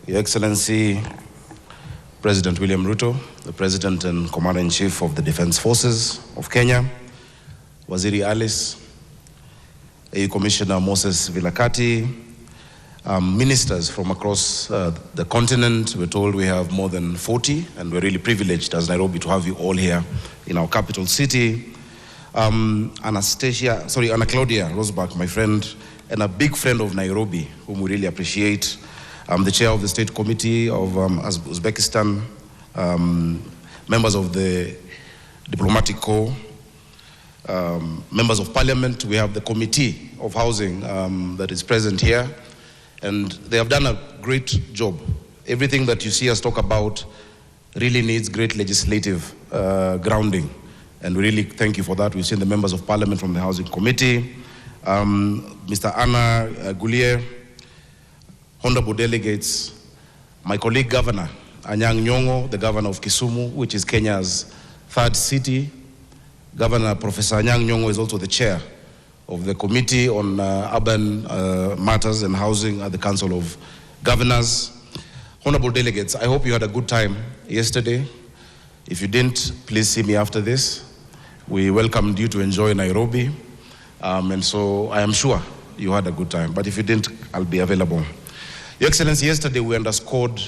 Your Excellency, President William Ruto, the President and Commander-in-Chief of the Defense Forces of Kenya, Waziri Alice, AU Commissioner Moses Vilakati, ministers from across the continent. We're told we have more than 40, and we're really privileged as Nairobi to have you all here in our capital city. Anna Claudia Rosbach, my friend, and a big friend of Nairobi, whom we really appreciate. The chair of the State Committee of Uzbekistan, members of the Diplomatic Corps, members of Parliament. We have the Committee of Housing that is present here, and they have done a great job. Everything that you see us talk about really needs great legislative grounding, and we really thank you for that. We've seen the members of Parliament from the Housing Committee, Mr. Anna Goulier, honorable delegates, my colleague Governor Anyang' Nyong'o, the Governor of Kisumu, which is Kenya's third city. Governor Professor Anyang' Nyong'o is also the chair of the Committee on Urban Matters and Housing at the Council of Governors. Honorable delegates, I hope you had a good time yesterday. If you didn't, please see me after this. We welcomed you to enjoy Nairobi, and so I am sure you had a good time. But if you didn't, I'll be available. Your Excellency, yesterday we underscored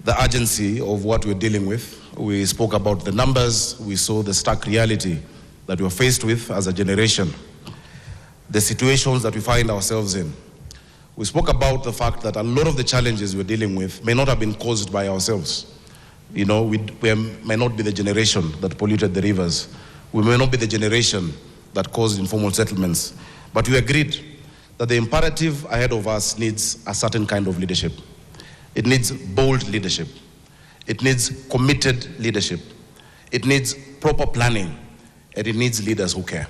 the urgency of what we're dealing with. We spoke about the numbers. We saw the stark reality that we're faced with as a generation, the situations that we find ourselves in. We spoke about the fact that a lot of the challenges we're dealing with may not have been caused by ourselves. You know, we may not be the generation that polluted the rivers. We may not be the generation that caused informal settlements. But we agreed that the imperative ahead of us needs a certain kind of leadership. It needs bold leadership. It needs committed leadership. It needs proper planning, and it needs leaders who care.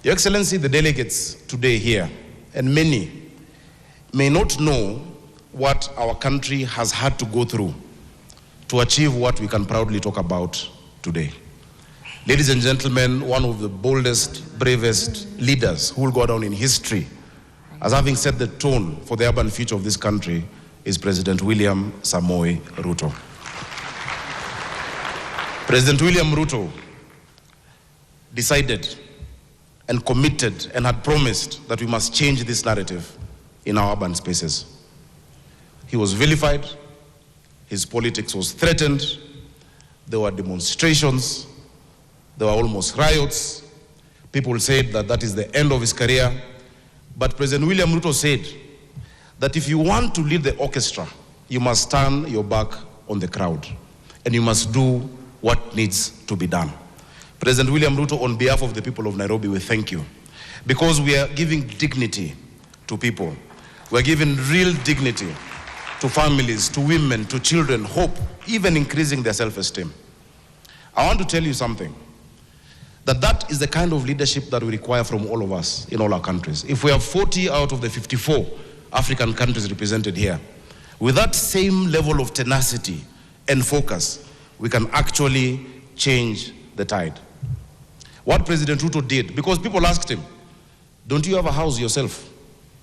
Your Excellency, the delegates today here, and many, may not know what our country has had to go through to achieve what we can proudly talk about today. Ladies and gentlemen, one of the boldest, bravest leaders who will go down in history as having set the tone for the urban future of this country is President William Samoei Ruto. President William Ruto decided and committed and had promised that we must change this narrative in our urban spaces. He was vilified, his politics was threatened, there were demonstrations, there were almost riots. People said that that is the end of his career. But President William Ruto said that if you want to lead the orchestra, you must turn your back on the crowd, and you must do what needs to be done. President William Ruto, on behalf of the people of Nairobi, we thank you, because we are giving dignity to people. We're giving real dignity to families, to women, to children, hope, even increasing their self-esteem. I want to tell you something, that is the kind of leadership that we require from all of us in all our countries. If we have 40 out of the 54 African countries represented here, with that same level of tenacity and focus, we can actually change the tide. What President Ruto did, because people asked him, don't you have a house yourself?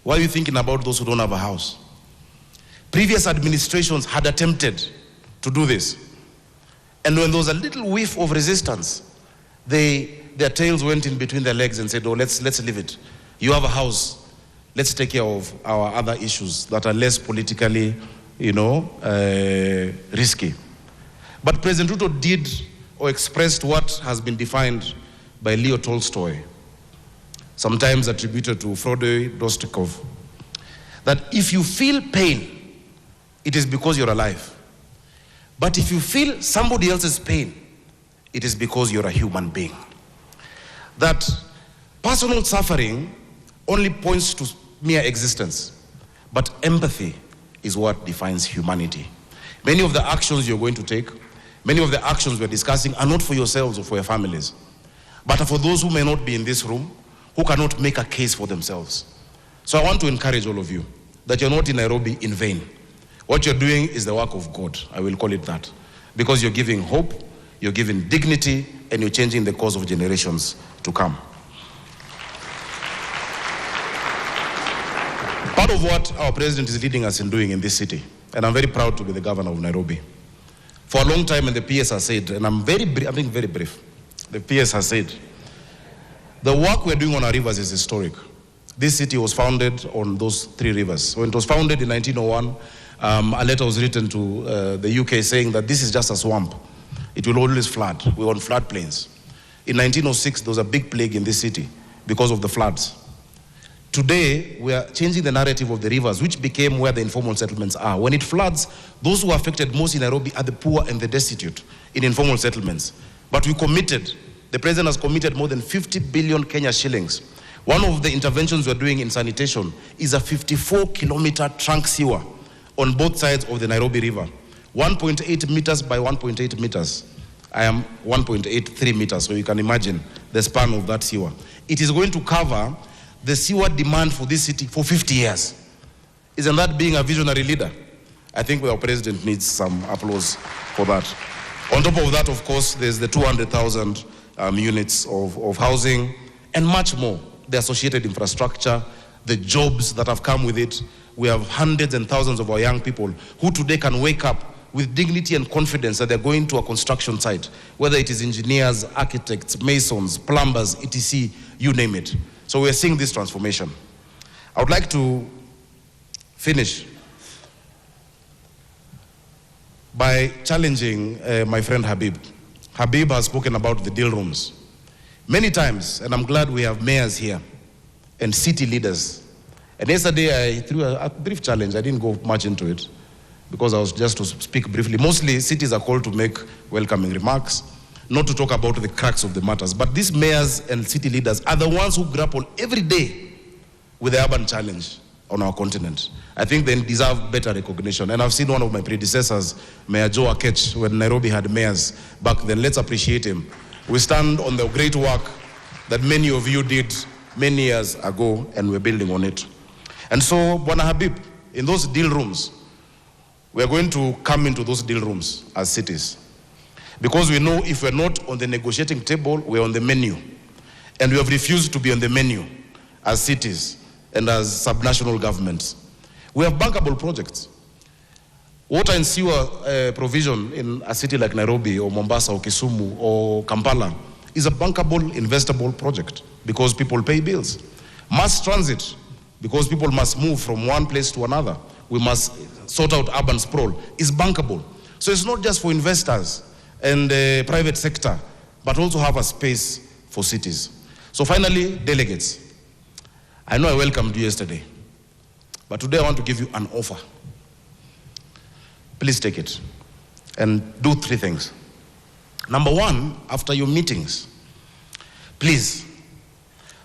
Why are you thinking about those who don't have a house? Previous administrations had attempted to do this. And when there was a little whiff of resistance, their tails went in between their legs and said, oh, let's leave it. You have a house. Let's take care of our other issues that are less politically, risky. But President Ruto did or expressed what has been defined by Leo Tolstoy, sometimes attributed to Fyodor Dostoevsky, that if you feel pain, it is because you're alive. But if you feel somebody else's pain, it is because you're a human being. That personal suffering only points to mere existence, but empathy is what defines humanity. Many of the actions you're going to take, many of the actions we're discussing are not for yourselves or for your families, but are for those who may not be in this room, who cannot make a case for themselves. So I want to encourage all of you that you're not in Nairobi in vain. What you're doing is the work of God, I will call it that, because you're giving hope, you're giving dignity, and you're changing the course of generations to come. Part of what our president is leading us in doing in this city, and I'm very proud to be the governor of Nairobi. For a long time, and the PS has said, and I'm being very brief, the PS has said, the work we're doing on our rivers is historic. This city was founded on those 3 rivers. When it was founded in 1901, a letter was written to the UK saying that this is just a swamp. It will always flood. We're on floodplains. In 1906, there was a big plague in this city because of the floods. Today, we are changing the narrative of the rivers, which became where the informal settlements are. When it floods, those who are affected most in Nairobi are the poor and the destitute in informal settlements. But we committed, the president has committed more than 50 billion Kenya shillings. One of the interventions we're doing in sanitation is a 54-kilometer trunk sewer on both sides of the Nairobi River. 1.8 meters by 1.8 meters. I am 1.83 meters, so you can imagine the span of that sewer. It is going to cover the sewer demand for this city for 50 years. Isn't that being a visionary leader? I think our president needs some applause for that. On top of that, of course, there's the 200,000 units of housing and much more. The associated infrastructure, the jobs that have come with it. We have hundreds and thousands of our young people who today can wake up with dignity and confidence that they're going to a construction site, whether it is engineers, architects, masons, plumbers, etc., you name it. So we're seeing this transformation. I would like to finish by challenging my friend Habib. Habib has spoken about the deal rooms many times, and I'm glad we have mayors here and city leaders. And yesterday I threw a brief challenge. I didn't go much into it because I was just to speak briefly. Mostly cities are called to make welcoming remarks, not to talk about the cracks of the matters. But these mayors and city leaders are the ones who grapple every day with the urban challenge on our continent. I think they deserve better recognition. And I've seen one of my predecessors, Mayor Joe Akech, when Nairobi had mayors back then. Let's appreciate him. We stand on the great work that many of you did many years ago, and we're building on it. And so, Bwana Habib, in those deal rooms, we're going to come into those deal rooms as cities. Because we know if we're not on the negotiating table, we're on the menu. And we have refused to be on the menu as cities and as subnational governments. We have bankable projects. Water and sewer provision in a city like Nairobi or Mombasa or Kisumu or Kampala is a bankable, investable project because people pay bills. Mass transit, because people must move from one place to another. We must sort out urban sprawl, is bankable. So it's not just for investors and the private sector, but also have a space for cities. So finally, delegates. I know I welcomed you yesterday, but today I want to give you an offer. Please take it and do 3 things. Number 1, after your meetings, please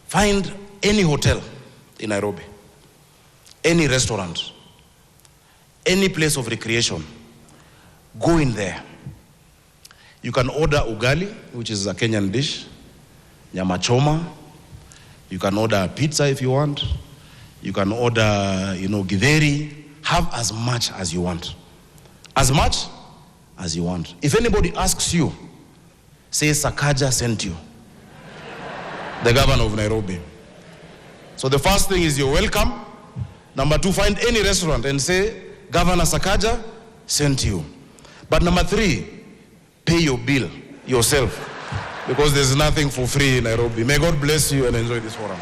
find any hotel in Nairobi, any restaurant, any place of recreation. Go in there. You can order ugali, which is a Kenyan dish, nyama choma. You can order pizza if you want. You can order, githeri. Have as much as you want. As much as you want. If anybody asks you, say Sakaja sent you. The governor of Nairobi. So the first thing is you're welcome. Number 2, find any restaurant and say, Governor Sakaja sent you. But number 3, pay your bill yourself. Because there's nothing for free in Nairobi. May God bless you and enjoy this forum.